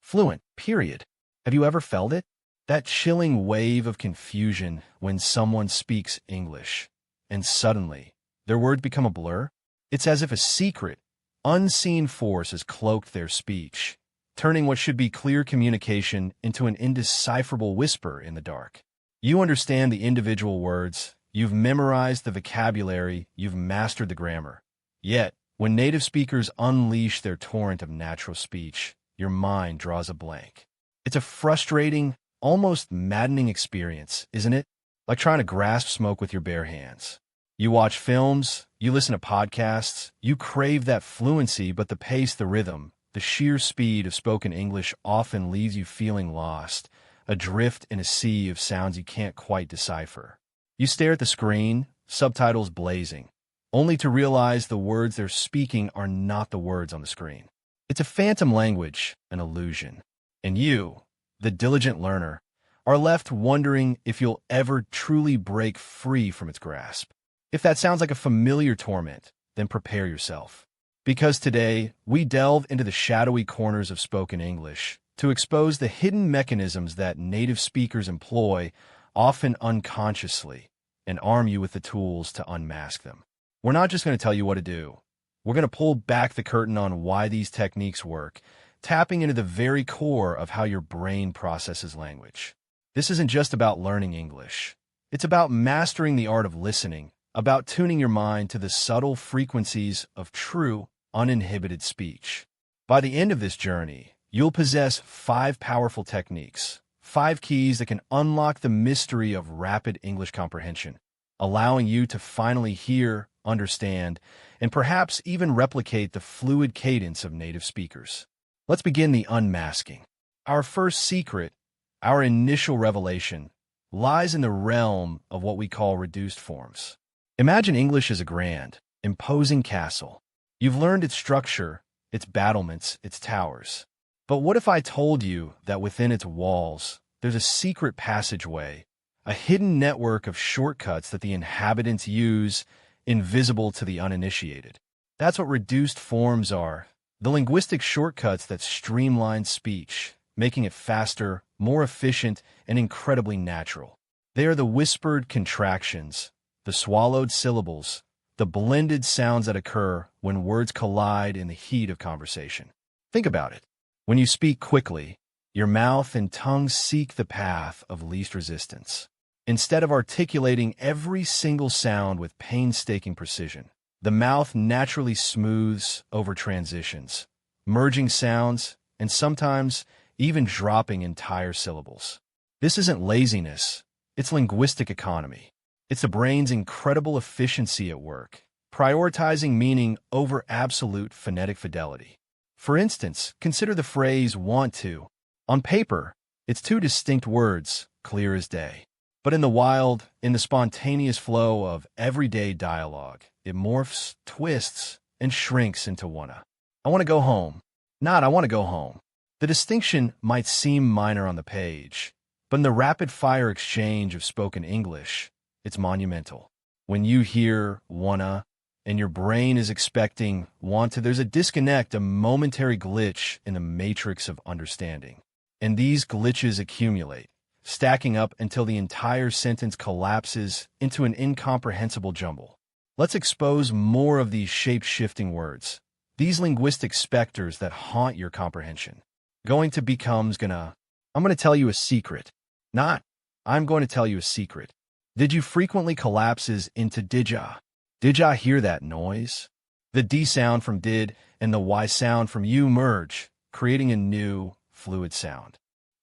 Fluent, period. Have you ever felt it? That chilling wave of confusion when someone speaks English, and suddenly their words become a blur? It's as if a secret, unseen force has cloaked their speech, turning what should be clear communication into an indecipherable whisper in the dark. You understand the individual words, you've memorized the vocabulary, you've mastered the grammar. Yet, when native speakers unleash their torrent of natural speech, your mind draws a blank. It's a frustrating, almost maddening experience, isn't it? Like trying to grasp smoke with your bare hands. You watch films, you listen to podcasts, you crave that fluency, but the pace, the rhythm, the sheer speed of spoken English often leaves you feeling lost, adrift in a sea of sounds you can't quite decipher. You stare at the screen, subtitles blazing, only to realize the words they're speaking are not the words on the screen. It's a phantom language, an illusion. And you, the diligent learner, are left wondering if you'll ever truly break free from its grasp. If that sounds like a familiar torment, then prepare yourself. Because today, we delve into the shadowy corners of spoken English to expose the hidden mechanisms that native speakers employ, often unconsciously, and arm you with the tools to unmask them. We're not just going to tell you what to do. We're going to pull back the curtain on why these techniques work, tapping into the very core of how your brain processes language. This isn't just about learning English. It's about mastering the art of listening, about tuning your mind to the subtle frequencies of true, uninhibited speech. By the end of this journey, you'll possess 5 powerful techniques, 5 keys that can unlock the mystery of rapid English comprehension, allowing you to finally hear, understand, and perhaps even replicate the fluid cadence of native speakers. Let's begin the unmasking. Our first secret, our initial revelation, lies in the realm of what we call reduced forms. Imagine English as a grand, imposing castle. You've learned its structure, its battlements, its towers. But what if I told you that within its walls, there's a secret passageway, a hidden network of shortcuts that the inhabitants use, invisible to the uninitiated? That's what reduced forms are, the linguistic shortcuts that streamline speech, making it faster, more efficient, and incredibly natural. They are the whispered contractions, the swallowed syllables, the blended sounds that occur when words collide in the heat of conversation. Think about it. When you speak quickly, your mouth and tongue seek the path of least resistance. Instead of articulating every single sound with painstaking precision, the mouth naturally smooths over transitions, merging sounds, and sometimes even dropping entire syllables. This isn't laziness, it's linguistic economy. It's the brain's incredible efficiency at work, prioritizing meaning over absolute phonetic fidelity. For instance, consider the phrase want to. On paper, it's 2 distinct words, clear as day. But in the wild, in the spontaneous flow of everyday dialogue, it morphs, twists, and shrinks into wanna. I want to go home. Not I want to go home. The distinction might seem minor on the page, but in the rapid-fire exchange of spoken English, it's monumental. When you hear wanna, and your brain is expecting want to, there's a disconnect, a momentary glitch in the matrix of understanding. And these glitches accumulate, stacking up until the entire sentence collapses into an incomprehensible jumble. Let's expose more of these shape-shifting words, these linguistic specters that haunt your comprehension. Going to becomes gonna. I'm going to tell you a secret. Not, I'm going to tell you a secret. Did you frequently collapses into did ya? Did ya hear that noise? The D sound from did and the Y sound from you merge, creating a new, fluid sound.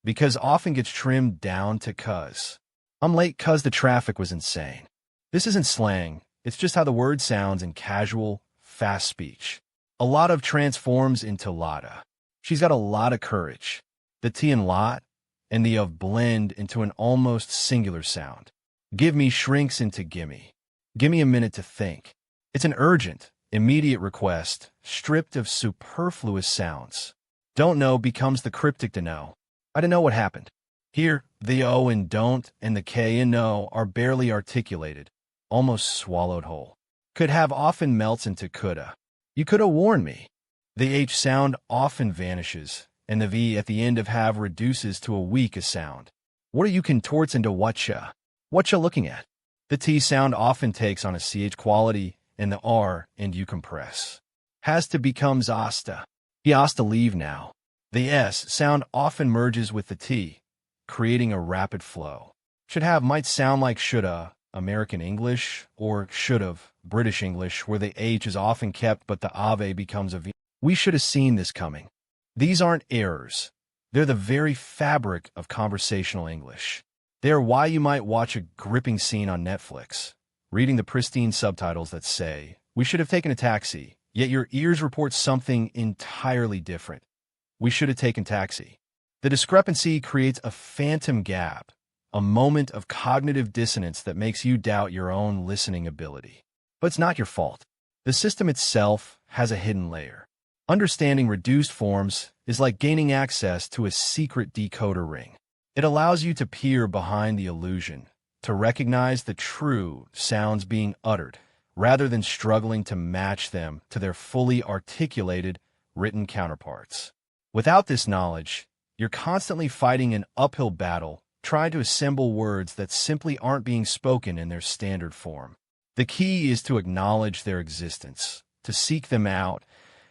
Because often gets trimmed down to cuz. I'm late cuz the traffic was insane. This isn't slang, it's just how the word sounds in casual, fast speech. A lot of transforms into lotta. She's got a lot of courage. The T in lot and the of blend into an almost singular sound. Give me shrinks into gimme. Gimme a minute to think. It's an urgent, immediate request, stripped of superfluous sounds. Don't know becomes the cryptic to know. I don't know what happened. Here, the O and don't and the K and no are barely articulated, almost swallowed whole. Could have often melts into coulda. You coulda warned me. The H sound often vanishes, and the V at the end of have reduces to a weak sound. What are you contorts into whatcha? Whatcha looking at? The T sound often takes on a CH quality, and the R and U compress. Has to becomes asta. He has to leave now. The S sound often merges with the T, creating a rapid flow. Should have might sound like shoulda, American English, or should've, British English, where the H is often kept but the ave becomes a V. We should have seen this coming. These aren't errors. They're the very fabric of conversational English. They are why you might watch a gripping scene on Netflix, reading the pristine subtitles that say, "We should have taken a taxi," yet your ears report something entirely different. "We should have taken taxi." The discrepancy creates a phantom gap, a moment of cognitive dissonance that makes you doubt your own listening ability. But it's not your fault. The system itself has a hidden layer. Understanding reduced forms is like gaining access to a secret decoder ring. It allows you to peer behind the illusion, to recognize the true sounds being uttered, rather than struggling to match them to their fully articulated, written counterparts. Without this knowledge, you're constantly fighting an uphill battle, trying to assemble words that simply aren't being spoken in their standard form. The key is to acknowledge their existence, to seek them out,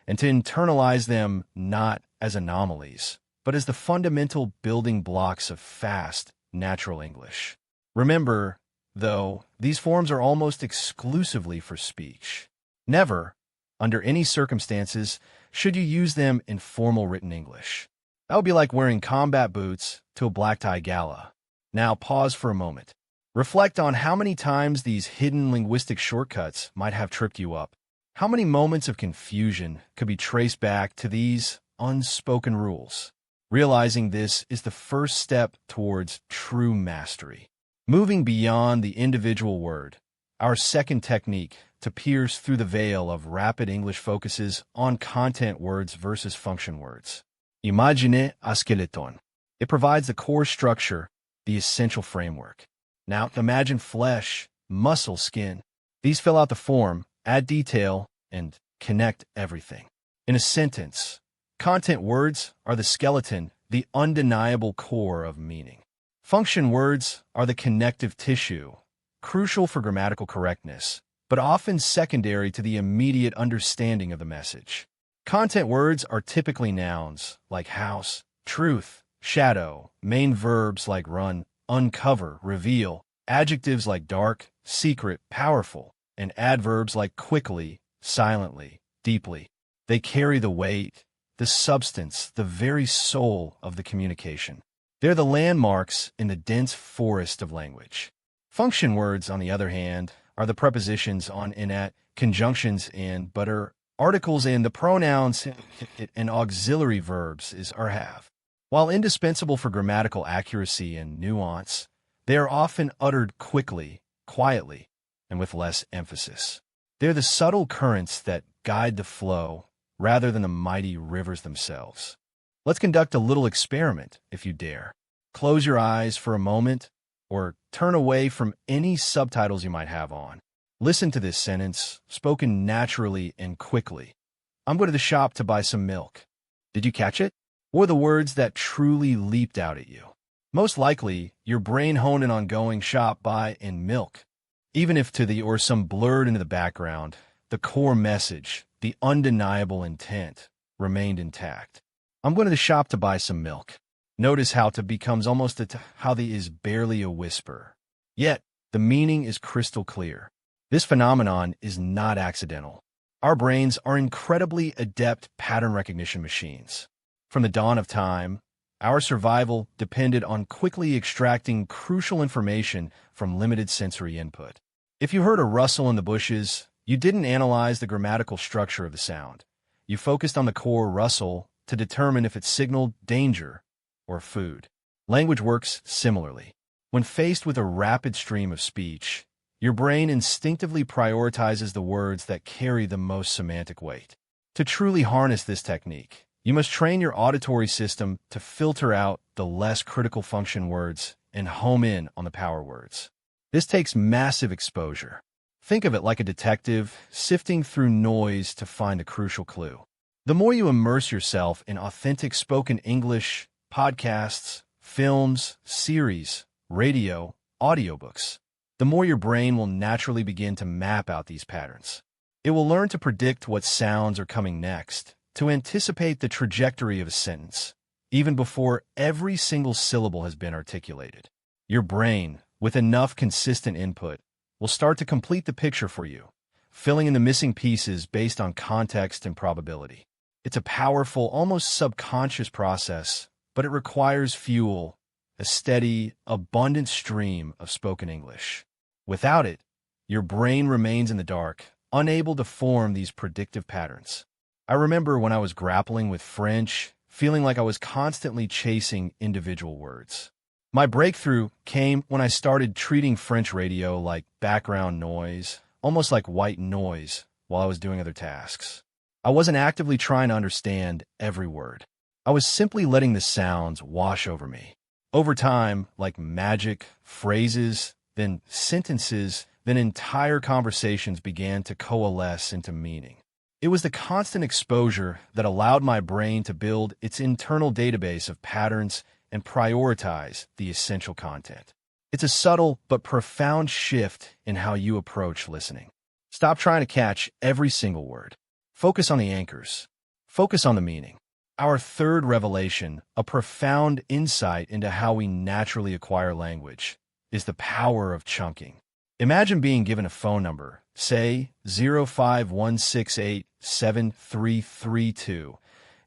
and to internalize them not as anomalies, but as the fundamental building blocks of fast, natural English. Remember, though, these forms are almost exclusively for speech. Never, under any circumstances, should you use them in formal written English. That would be like wearing combat boots to a black tie gala. Now pause for a moment. Reflect on how many times these hidden linguistic shortcuts might have tripped you up. How many moments of confusion could be traced back to these unspoken rules? Realizing this is the first step towards true mastery. Moving beyond the individual word, our second technique to pierce through the veil of rapid English focuses on content words versus function words. Imagine a skeleton. It provides the core structure, the essential framework. Now imagine flesh, muscle, skin. These fill out the form, add detail, and connect everything. In a sentence, content words are the skeleton, the undeniable core of meaning. Function words are the connective tissue, crucial for grammatical correctness, but often secondary to the immediate understanding of the message. Content words are typically nouns like house, truth, shadow, main verbs like run, uncover, reveal, adjectives like dark, secret, powerful, and adverbs like quickly, silently, deeply. They carry the weight, the substance, the very soul of the communication. They're the landmarks in the dense forest of language. Function words, on the other hand, are the prepositions on and at, conjunctions and, but are, articles and, the pronouns and auxiliary verbs is or have. While indispensable for grammatical accuracy and nuance, they are often uttered quickly, quietly, and with less emphasis. They're the subtle currents that guide the flow rather than the mighty rivers themselves. Let's conduct a little experiment, if you dare. Close your eyes for a moment, or turn away from any subtitles you might have on. Listen to this sentence, spoken naturally and quickly. I'm going to the shop to buy some milk. Did you catch it? Or the words that truly leaped out at you? Most likely, your brain honed in on going shop, buy, and milk. Even if to the or some blurred into the background, the core message, the undeniable intent, remained intact. I'm going to the shop to buy some milk. Notice how to becomes almost how the is barely a whisper. Yet, the meaning is crystal clear. This phenomenon is not accidental. Our brains are incredibly adept pattern recognition machines. From the dawn of time, our survival depended on quickly extracting crucial information from limited sensory input. If you heard a rustle in the bushes, you didn't analyze the grammatical structure of the sound. You focused on the core rustle to determine if it signaled danger or food. Language works similarly. When faced with a rapid stream of speech, your brain instinctively prioritizes the words that carry the most semantic weight. To truly harness this technique, you must train your auditory system to filter out the less critical function words and home in on the power words. This takes massive exposure. Think of it like a detective sifting through noise to find a crucial clue. The more you immerse yourself in authentic spoken English, podcasts, films, series, radio, audiobooks, the more your brain will naturally begin to map out these patterns. It will learn to predict what sounds are coming next, to anticipate the trajectory of a sentence, even before every single syllable has been articulated. Your brain, with enough consistent input, will start to complete the picture for you, filling in the missing pieces based on context and probability. It's a powerful, almost subconscious process, but it requires fuel, a steady, abundant stream of spoken English. Without it, your brain remains in the dark, unable to form these predictive patterns. I remember when I was grappling with French, feeling like I was constantly chasing individual words. My breakthrough came when I started treating French radio like background noise, almost like white noise, while I was doing other tasks. I wasn't actively trying to understand every word. I was simply letting the sounds wash over me. Over time, like magic, phrases, then sentences, then entire conversations began to coalesce into meaning. It was the constant exposure that allowed my brain to build its internal database of patterns and prioritize the essential content. It's a subtle but profound shift in how you approach listening. Stop trying to catch every single word. Focus on the anchors. Focus on the meaning. Our third revelation, a profound insight into how we naturally acquire language, is the power of chunking. Imagine being given a phone number, say 051687332,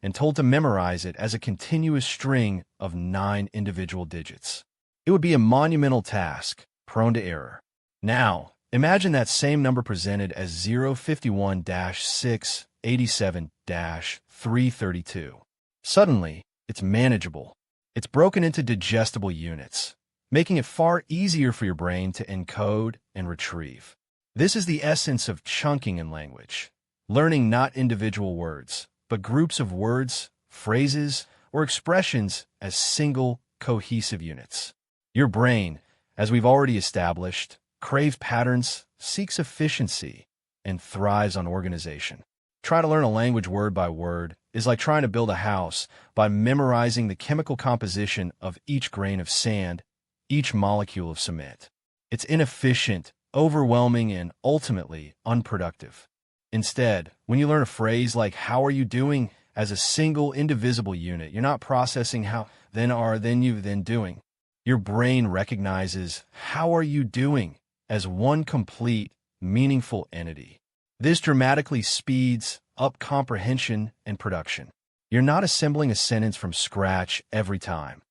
and told to memorize it as a continuous string of 9 individual digits. It would be a monumental task, prone to error. Now, imagine that same number presented as 051-687-332. Suddenly, it's manageable. It's broken into digestible units, making it far easier for your brain to encode and retrieve. This is the essence of chunking in language, learning not individual words, but groups of words, phrases, or expressions as single, cohesive units. Your brain, as we've already established, craves patterns, seeks efficiency, and thrives on organization. Trying to learn a language word by word is like trying to build a house by memorizing the chemical composition of each grain of sand, each molecule of cement. It's inefficient, overwhelming, and ultimately unproductive. Instead, when you learn a phrase like "how are you doing" as a single indivisible unit, you're not processing how, then are, then you, then doing. Your brain recognizes "how are you doing" as one complete, meaningful entity. This dramatically speeds up comprehension and production. You're not assembling a sentence from scratch every time.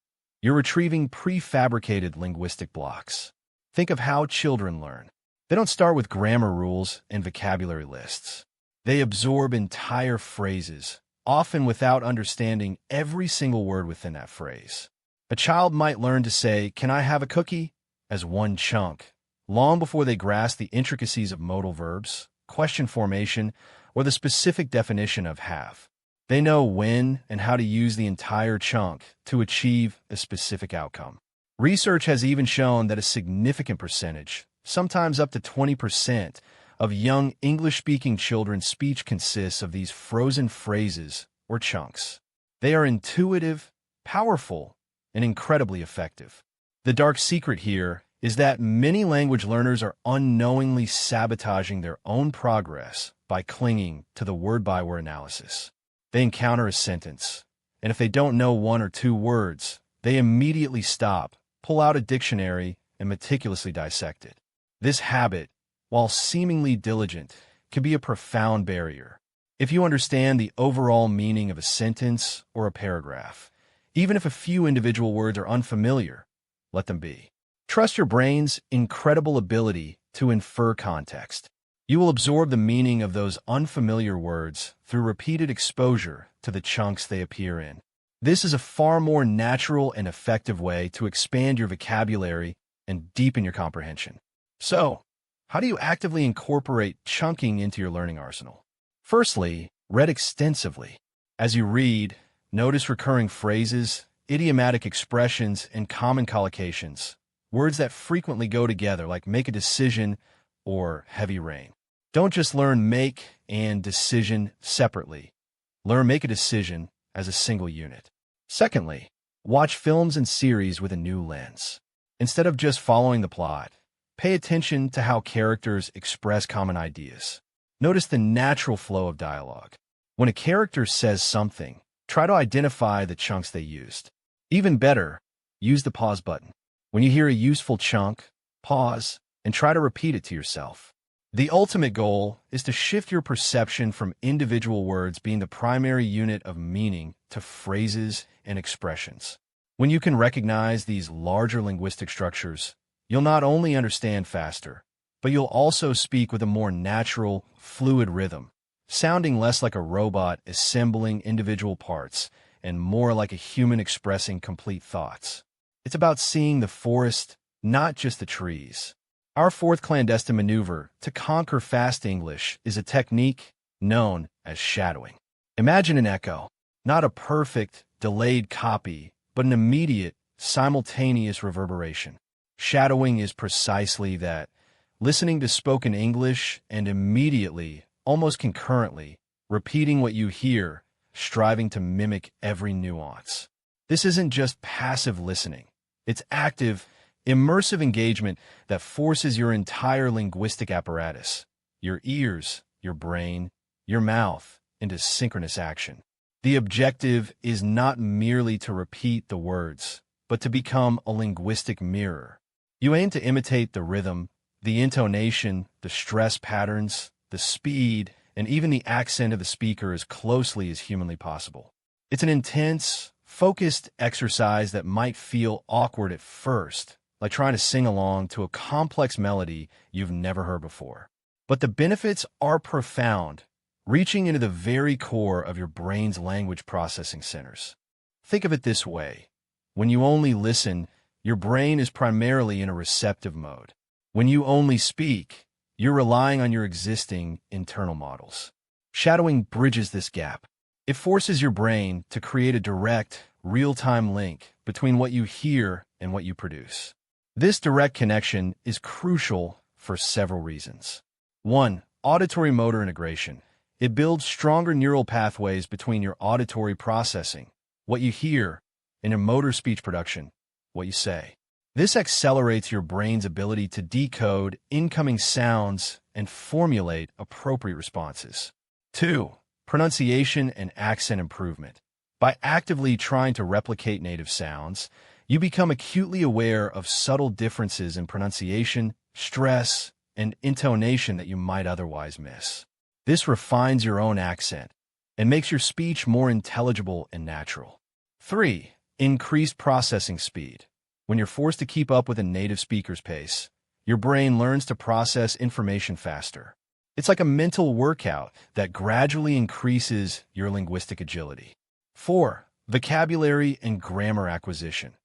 You're retrieving prefabricated linguistic blocks. Think of how children learn. They don't start with grammar rules and vocabulary lists. They absorb entire phrases, often without understanding every single word within that phrase. A child might learn to say, "Can I have a cookie?" as one chunk, long before they grasp the intricacies of modal verbs, question formation, or the specific definition of have. They know when and how to use the entire chunk to achieve a specific outcome. Research has even shown that a significant percentage, sometimes up to 20%, of young English-speaking children's speech consists of these frozen phrases or chunks. They are intuitive, powerful, and incredibly effective. The dark secret here is that many language learners are unknowingly sabotaging their own progress by clinging to the word-by-word analysis. They encounter a sentence, and if they don't know 1 or 2 words, they immediately stop, pull out a dictionary, and meticulously dissect it. This habit, while seemingly diligent, can be a profound barrier. If you understand the overall meaning of a sentence or a paragraph, even if a few individual words are unfamiliar, let them be. Trust your brain's incredible ability to infer context. You will absorb the meaning of those unfamiliar words through repeated exposure to the chunks they appear in. This is a far more natural and effective way to expand your vocabulary and deepen your comprehension. So, how do you actively incorporate chunking into your learning arsenal? Firstly, read extensively. As you read, notice recurring phrases, idiomatic expressions, and common collocations, words that frequently go together like make a decision or heavy rain. Don't just learn make and decision separately. Learn make a decision as a single unit. Secondly, watch films and series with a new lens. Instead of just following the plot, pay attention to how characters express common ideas. Notice the natural flow of dialogue. When a character says something, try to identify the chunks they used. Even better, use the pause button. When you hear a useful chunk, pause and try to repeat it to yourself. The ultimate goal is to shift your perception from individual words being the primary unit of meaning to phrases and expressions. When you can recognize these larger linguistic structures, you'll not only understand faster, but you'll also speak with a more natural, fluid rhythm, sounding less like a robot assembling individual parts and more like a human expressing complete thoughts. It's about seeing the forest, not just the trees. Our fourth clandestine maneuver to conquer fast English is a technique known as shadowing. Imagine an echo, not a perfect, delayed copy, but an immediate, simultaneous reverberation. Shadowing is precisely that, listening to spoken English and immediately, almost concurrently, repeating what you hear, striving to mimic every nuance. This isn't just passive listening. It's active, immersive engagement that forces your entire linguistic apparatus, your ears, your brain, your mouth, into synchronous action. The objective is not merely to repeat the words, but to become a linguistic mirror. You aim to imitate the rhythm, the intonation, the stress patterns, the speed, and even the accent of the speaker as closely as humanly possible. It's an intense, focused exercise that might feel awkward at first, like trying to sing along to a complex melody you've never heard before. But the benefits are profound, reaching into the very core of your brain's language processing centers. Think of it this way. When you only listen, your brain is primarily in a receptive mode. When you only speak, you're relying on your existing internal models. Shadowing bridges this gap. It forces your brain to create a direct, real-time link between what you hear and what you produce. This direct connection is crucial for several reasons. 1. Auditory motor integration. It builds stronger neural pathways between your auditory processing, what you hear, and your motor speech production, what you say. This accelerates your brain's ability to decode incoming sounds and formulate appropriate responses. 2. Pronunciation and accent improvement. By actively trying to replicate native sounds, you become acutely aware of subtle differences in pronunciation, stress, and intonation that you might otherwise miss. This refines your own accent and makes your speech more intelligible and natural. 3. Increased processing speed. When you're forced to keep up with a native speaker's pace, your brain learns to process information faster. It's like a mental workout that gradually increases your linguistic agility. 4. Vocabulary and grammar acquisition.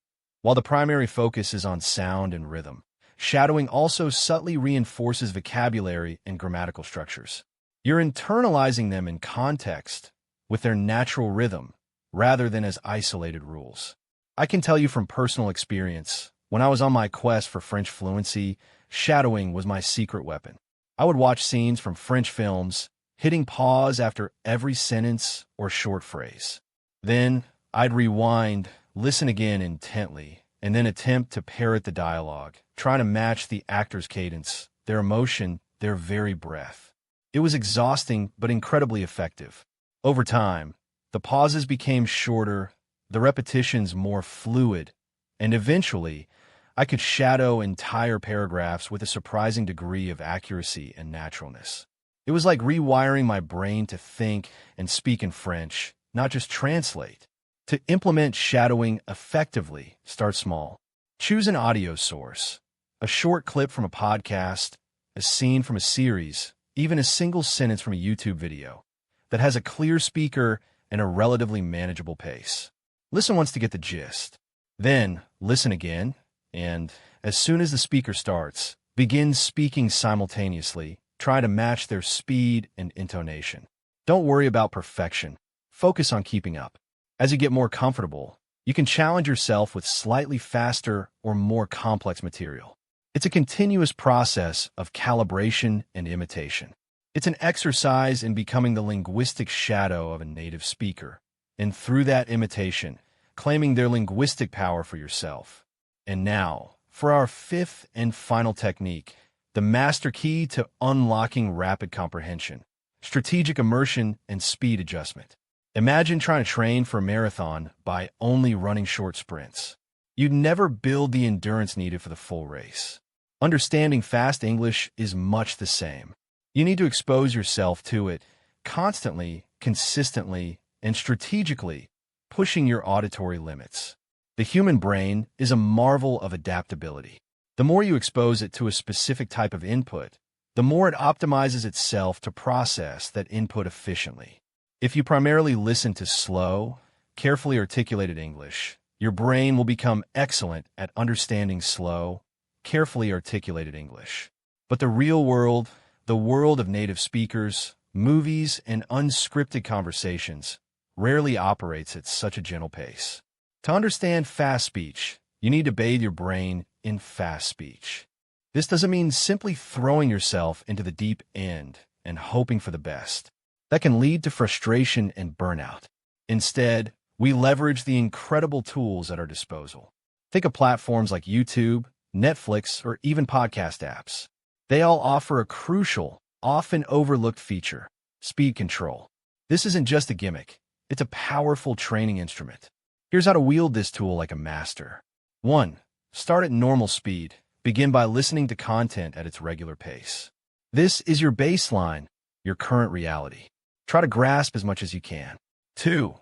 While the primary focus is on sound and rhythm, shadowing also subtly reinforces vocabulary and grammatical structures. You're internalizing them in context with their natural rhythm rather than as isolated rules. I can tell you from personal experience, when I was on my quest for French fluency, shadowing was my secret weapon. I would watch scenes from French films, hitting pause after every sentence or short phrase. Then I'd rewind, listen again intently, and then attempt to parrot the dialogue, trying to match the actor's cadence, their emotion, their very breath. It was exhausting but incredibly effective. Over time, the pauses became shorter, the repetitions more fluid, and eventually, I could shadow entire paragraphs with a surprising degree of accuracy and naturalness. It was like rewiring my brain to think and speak in French, not just translate. To implement shadowing effectively, start small. Choose an audio source, a short clip from a podcast, a scene from a series, even a single sentence from a YouTube video that has a clear speaker and a relatively manageable pace. Listen once to get the gist. Then, listen again, and as soon as the speaker starts, begin speaking simultaneously. Try to match their speed and intonation. Don't worry about perfection. Focus on keeping up. As you get more comfortable, you can challenge yourself with slightly faster or more complex material. It's a continuous process of calibration and imitation. It's an exercise in becoming the linguistic shadow of a native speaker, and through that imitation, claiming their linguistic power for yourself. And now, for our fifth and final technique, the master key to unlocking rapid comprehension: strategic immersion and speed adjustment. Imagine trying to train for a marathon by only running short sprints. You'd never build the endurance needed for the full race. Understanding fast English is much the same. You need to expose yourself to it constantly, consistently, and strategically, pushing your auditory limits. The human brain is a marvel of adaptability. The more you expose it to a specific type of input, the more it optimizes itself to process that input efficiently. If you primarily listen to slow, carefully articulated English, your brain will become excellent at understanding slow, carefully articulated English. But the real world, the world of native speakers, movies, and unscripted conversations, rarely operates at such a gentle pace. To understand fast speech, you need to bathe your brain in fast speech. This doesn't mean simply throwing yourself into the deep end and hoping for the best. That can lead to frustration and burnout. Instead, we leverage the incredible tools at our disposal. Think of platforms like YouTube, Netflix, or even podcast apps. They all offer a crucial, often overlooked feature: speed control. This isn't just a gimmick. It's a powerful training instrument. Here's how to wield this tool like a master. 1. Start at normal speed. Begin by listening to content at its regular pace. This is your baseline, your current reality. Try to grasp as much as you can. 2.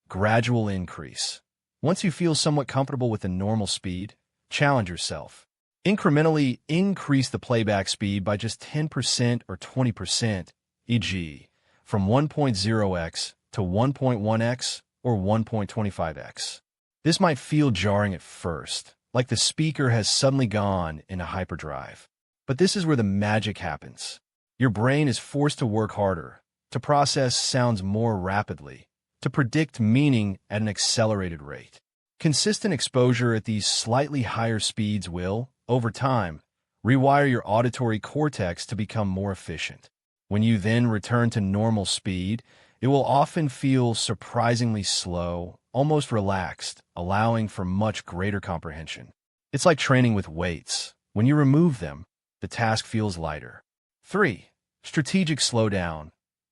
Gradual increase. Once you feel somewhat comfortable with the normal speed, challenge yourself. Incrementally increase the playback speed by just 10% or 20%, e.g., from 1.0x to 1.1x or 1.25x. This might feel jarring at first, like the speaker has suddenly gone in a hyperdrive. But this is where the magic happens. Your brain is forced to work harder, to process sounds more rapidly, to predict meaning at an accelerated rate. Consistent exposure at these slightly higher speeds will, over time, rewire your auditory cortex to become more efficient. When you then return to normal speed, it will often feel surprisingly slow, almost relaxed, allowing for much greater comprehension. It's like training with weights. When you remove them, the task feels lighter. 3. Strategic slowdown,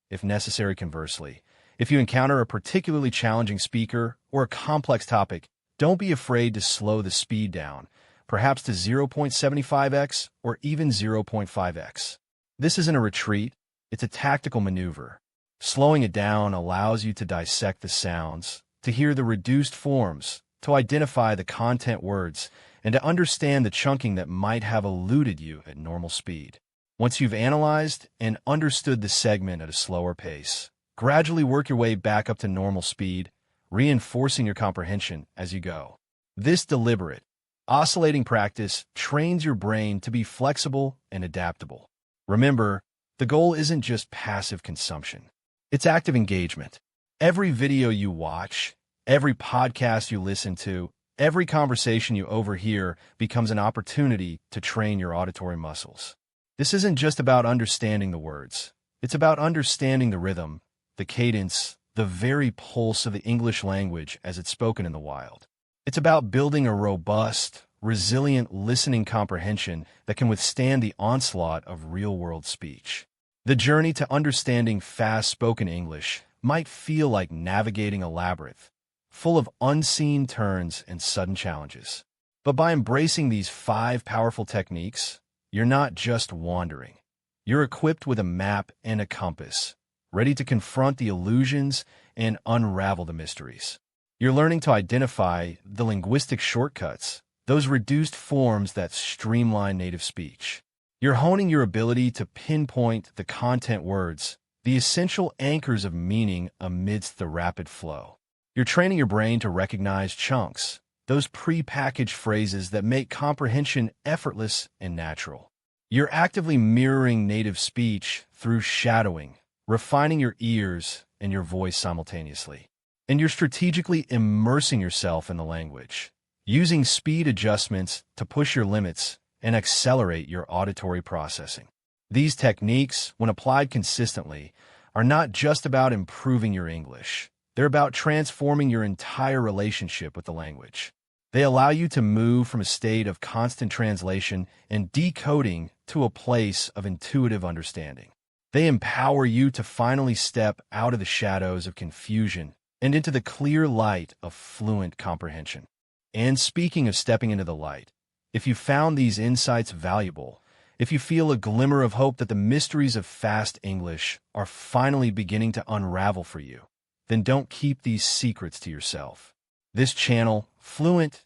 if necessary. Conversely, if you encounter a particularly challenging speaker or a complex topic, don't be afraid to slow the speed down, perhaps to 0.75x or even 0.5x. This isn't a retreat, it's a tactical maneuver. Slowing it down allows you to dissect the sounds, to hear the reduced forms, to identify the content words, and to understand the chunking that might have eluded you at normal speed. Once you've analyzed and understood the segment at a slower pace, gradually work your way back up to normal speed, reinforcing your comprehension as you go. This deliberate, oscillating practice trains your brain to be flexible and adaptable. Remember, the goal isn't just passive consumption. It's active engagement. Every video you watch, every podcast you listen to, every conversation you overhear becomes an opportunity to train your auditory muscles. This isn't just about understanding the words. It's about understanding the rhythm, the cadence, the very pulse of the English language as it's spoken in the wild. It's about building a robust, resilient listening comprehension that can withstand the onslaught of real-world speech. The journey to understanding fast-spoken English might feel like navigating a labyrinth, full of unseen turns and sudden challenges. But by embracing these 5 powerful techniques, you're not just wandering. You're equipped with a map and a compass, ready to confront the illusions and unravel the mysteries. You're learning to identify the linguistic shortcuts, those reduced forms that streamline native speech. You're honing your ability to pinpoint the content words, the essential anchors of meaning amidst the rapid flow. You're training your brain to recognize chunks, those pre-packaged phrases that make comprehension effortless and natural. You're actively mirroring native speech through shadowing, refining your ears and your voice simultaneously. And you're strategically immersing yourself in the language, using speed adjustments to push your limits and accelerate your auditory processing. These techniques, when applied consistently, are not just about improving your English. They're about transforming your entire relationship with the language. They allow you to move from a state of constant translation and decoding to a place of intuitive understanding. They empower you to finally step out of the shadows of confusion and into the clear light of fluent comprehension. And speaking of stepping into the light, if you found these insights valuable, if you feel a glimmer of hope that the mysteries of fast English are finally beginning to unravel for you, then don't keep these secrets to yourself. This channel, Fluent,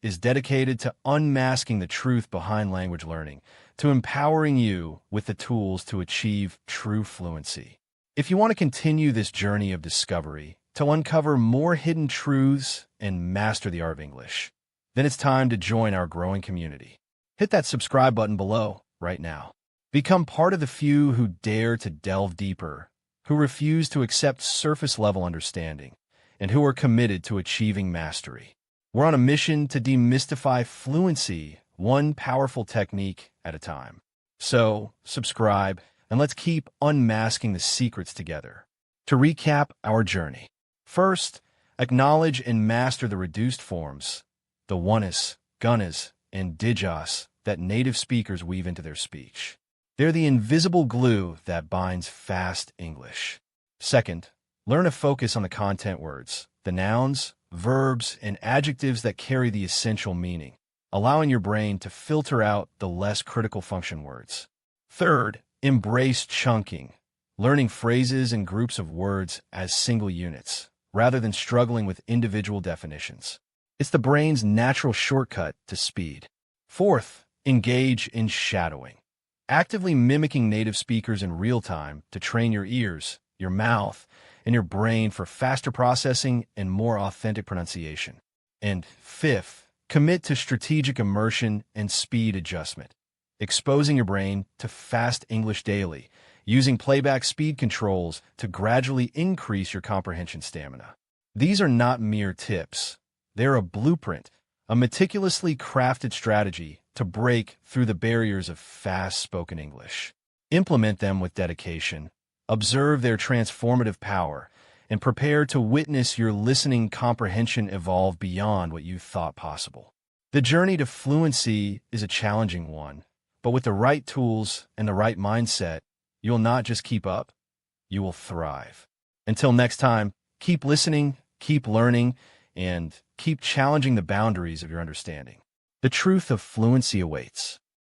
is dedicated to unmasking the truth behind language learning, to empowering you with the tools to achieve true fluency. If you want to continue this journey of discovery, to uncover more hidden truths and master the art of English, then it's time to join our growing community. Hit that subscribe button below right now. Become part of the few who dare to delve deeper, who refuse to accept surface-level understanding, and who are committed to achieving mastery. We're on a mission to demystify fluency, one powerful technique at a time. So, subscribe, and let's keep unmasking the secrets together. To recap our journey. First, acknowledge and master the reduced forms, the oneus, gunnas, and digas that native speakers weave into their speech. They're the invisible glue that binds fast English. Second, learn to focus on the content words, the nouns, verbs, and adjectives that carry the essential meaning, allowing your brain to filter out the less critical function words. Third, embrace chunking, learning phrases and groups of words as single units, rather than struggling with individual definitions. It's the brain's natural shortcut to speed. Fourth, engage in shadowing, actively mimicking native speakers in real time to train your ears, your mouth, and your brain for faster processing and more authentic pronunciation. And fifth, commit to strategic immersion and speed adjustment, exposing your brain to fast English daily, using playback speed controls to gradually increase your comprehension stamina. These are not mere tips. They're a blueprint, a meticulously crafted strategy to break through the barriers of fast-spoken English. Implement them with dedication, observe their transformative power, and prepare to witness your listening comprehension evolve beyond what you thought possible. The journey to fluency is a challenging one, but with the right tools and the right mindset, you'll not just keep up, you will thrive. Until next time, keep listening, keep learning, and keep challenging the boundaries of your understanding. The truth of fluency awaits.